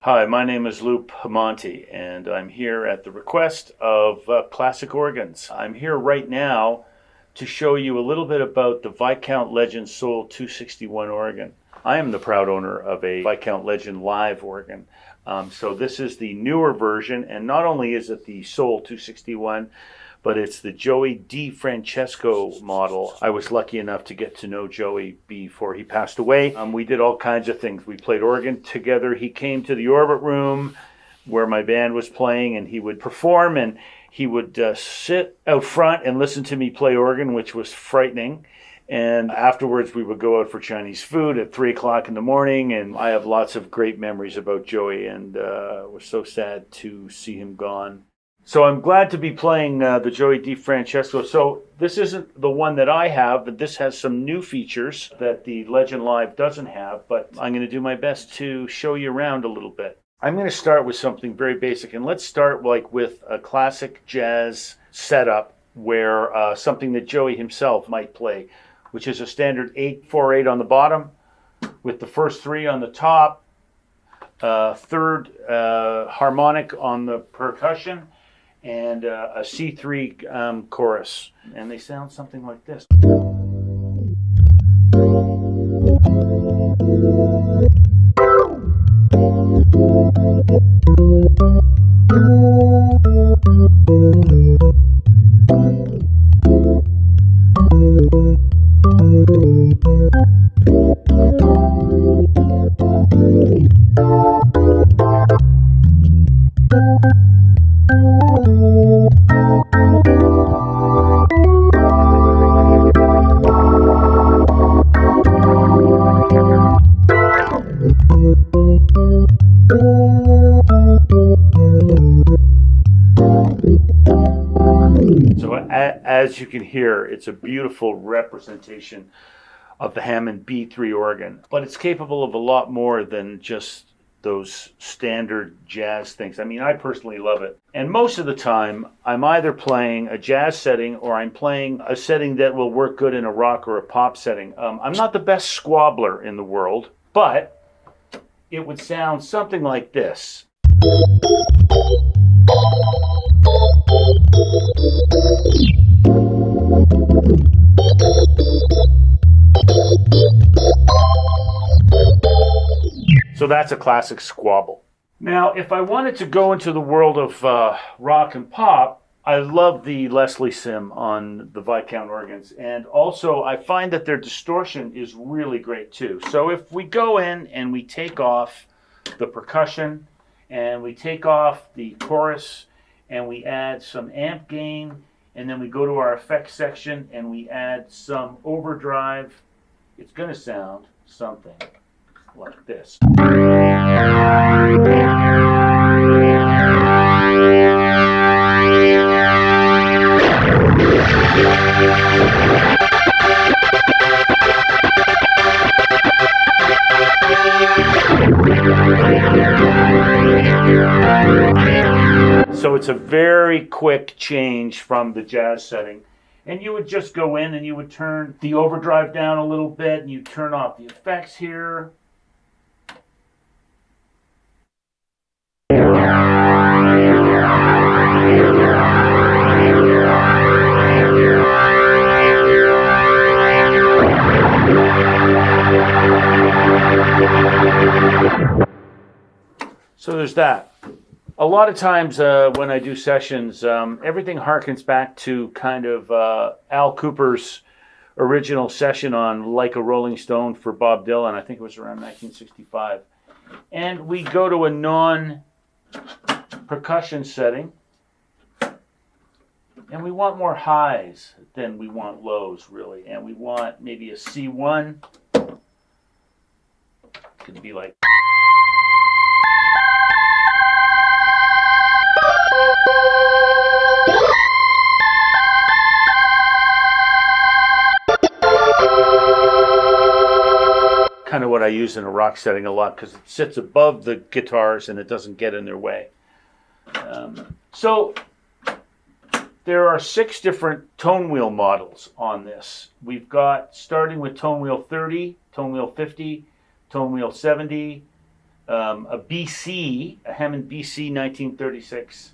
Hi, my name is Lou Pomanti, and I'm here at the request of Classic Organs. I'm here right now to show you a little bit about the Viscount Legend Soul 261 organ. I am the proud owner of a Viscount Legend live organ. So this is the newer version, and not only is it the Soul 261, but it's the Joey DeFrancesco model. I was lucky enough to get to know Joey before he passed away. We did all kinds of things. We played organ together. He came to the Orbit Room where my band was playing, and he would perform, and he would sit out front and listen to me play organ, which was frightening. And afterwards, we would go out for Chinese food at 3 o'clock in the morning. And I have lots of great memories about Joey, and was so sad to see him gone. So I'm glad to be playing the Joey DeFrancesco. So this isn't the one that I have, but this has some new features that the Legend Live doesn't have. But I'm going to do my best to show you around a little bit. I'm going to start with something very basic, and let's start with a classic jazz setup where something that Joey himself might play, which is a standard 8/4/8 on the bottom, with the first 3 on the top, third harmonic on the percussion, and a C3 chorus. And they sound something like this. So as you can hear, it's a beautiful representation of the Hammond B3 organ, but it's capable of a lot more than just those standard jazz things. I mean, I personally love it. And most of the time, I'm either playing a jazz setting or I'm playing a setting that will work good in a rock or a pop setting. I'm not the best squabbler in the world, but it would sound something like this. So that's a classic squabble. Now, if I wanted to go into the world of rock and pop, I love the Leslie Sim on the Viscount organs. And also, I find that their distortion is really great too. So if we go in and we take off the percussion, and we take off the chorus, and we add some amp gain, and then we go to our effects section and we add some overdrive, it's going to sound something like this. So it's a very quick change from the jazz setting. And you would just go in and you would turn the overdrive down a little bit, and you turn off the effects here. So there's that. A lot of times when I do sessions, everything harkens back to kind of Al Cooper's original session on Like a Rolling Stone for Bob Dylan. I think it was around 1965. And we go to a non-percussion setting, and we want more highs than we want lows, really. And we want maybe a C1. Could be like... kind of what I use in a rock setting a lot, because it sits above the guitars and it doesn't get in their way. So there are 6 different Tonewheel models on this. We've got, starting with Tonewheel 30, Tonewheel 50, Tonewheel 70, a BC, a Hammond BC 1936,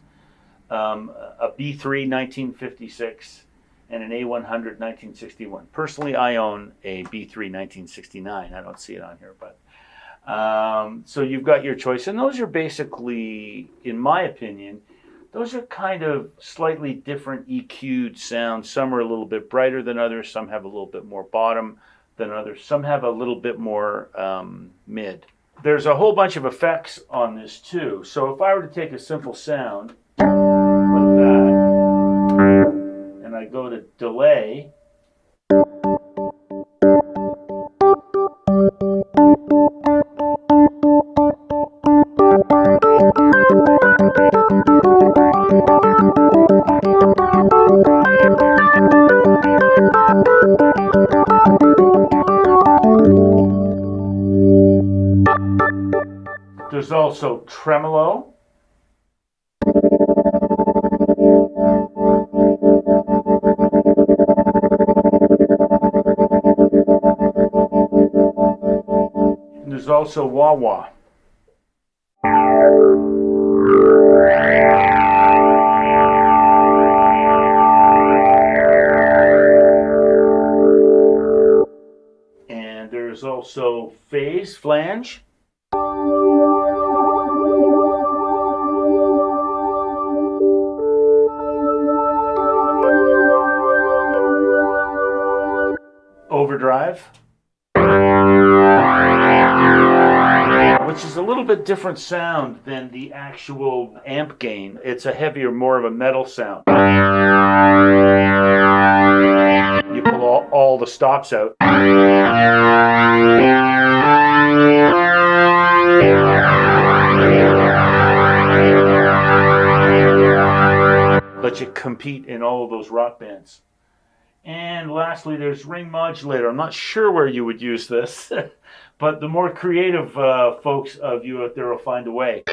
a B3 1956, and an A100 1961. Personally, I own a B3 1969. I don't see it on here, but so you've got your choice, and those are basically, in my opinion, those are kind of slightly different EQ'd sounds. Some are a little bit brighter than others. Some have a little bit more bottom than others. Some have a little bit more mid. There's a whole bunch of effects on this too. So if I were to take a simple sound like that, and I go to delay, there's also tremolo. And there's also wah-wah. And there's also phase, flange. Overdrive, which is a little bit different sound than the actual amp gain. It's a heavier, more of a metal sound. You pull all the stops out. Let you compete in all of those rock bands. And lastly, there's ring modulator. I'm not sure where you would use this, but the more creative folks of you out there will find a way.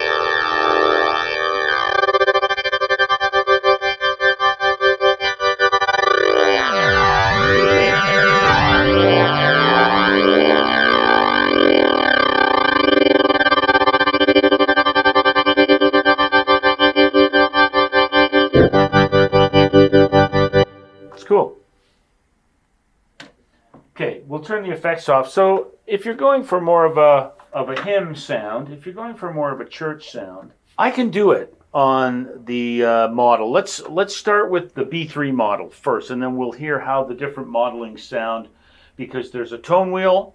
It's cool. Okay, we'll turn the effects off. So if you're going for more of a hymn sound, if you're going for more of a church sound, I can do it on the model. Let's start with the B3 model first, and then we'll hear how the different modelings sound, because there's a Tonewheel,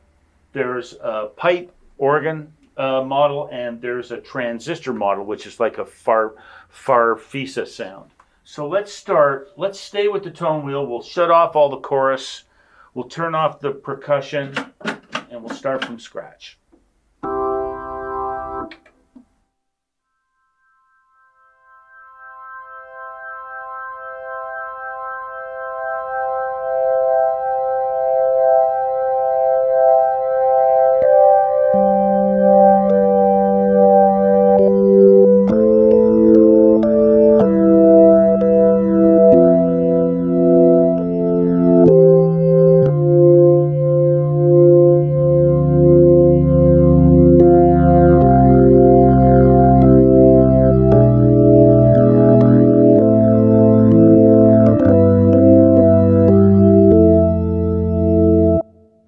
there's a pipe organ model, and there's a transistor model, which is like a Farfisa sound. So let's stay with the Tonewheel. We'll shut off all the chorus. We'll turn off the percussion, and we'll start from scratch.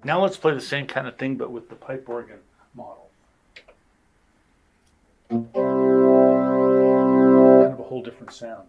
Now let's play the same kind of thing, but with the pipe organ model. Kind of a whole different sound.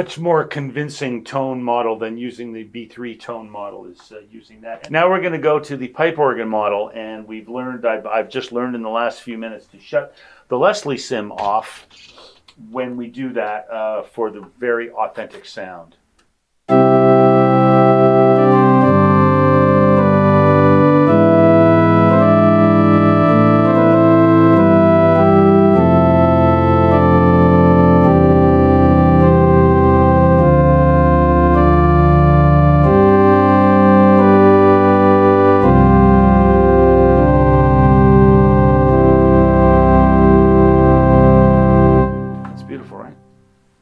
much more convincing tone model than using the B3 tone model is using that. Now we're going to go to the pipe organ model, and I've just learned in the last few minutes to shut the Leslie sim off when we do that for the very authentic sound.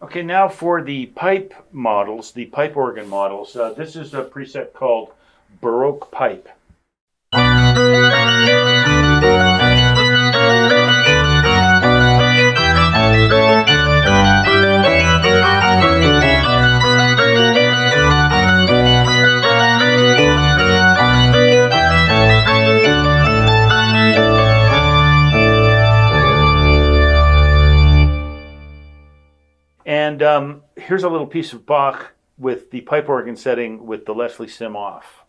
Okay, now for the pipe models, the pipe organ models, this is a preset called Baroque Pipe. And here's a little piece of Bach with the pipe organ setting with the Leslie sim off.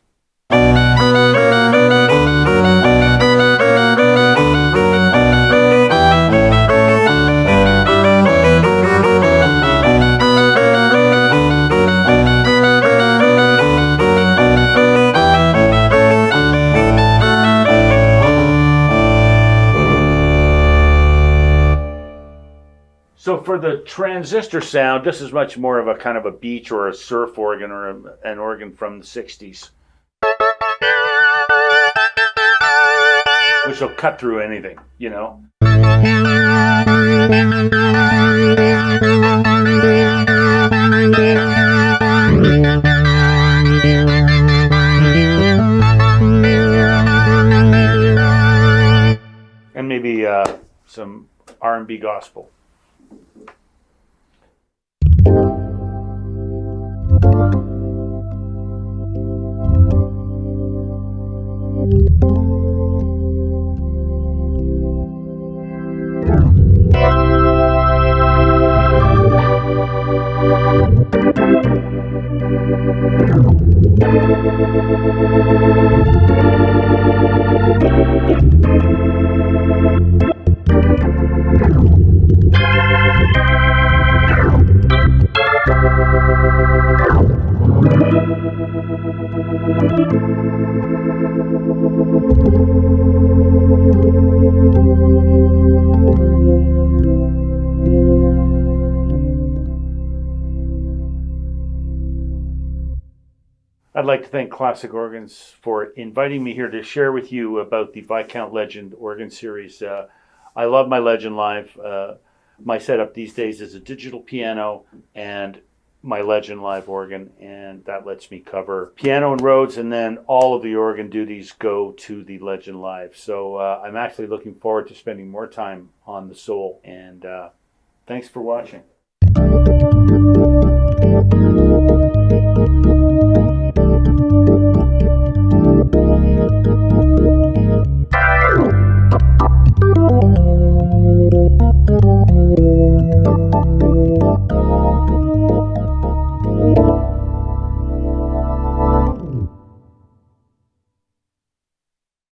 So for the transistor sound, this is much more of a kind of a beach or a surf organ or an organ from the 60s. Which will cut through anything, you know. And maybe some R&B gospel. I'd like to thank Classic Organs for inviting me here to share with you about the Viscount Legend organ series. I love my Legend Live. My setup these days is a digital piano and my Legend Live organ, and that lets me cover piano and Rhodes, and then all of the organ duties go to the Legend Live. So I'm actually looking forward to spending more time on the Soul, and thanks for watching.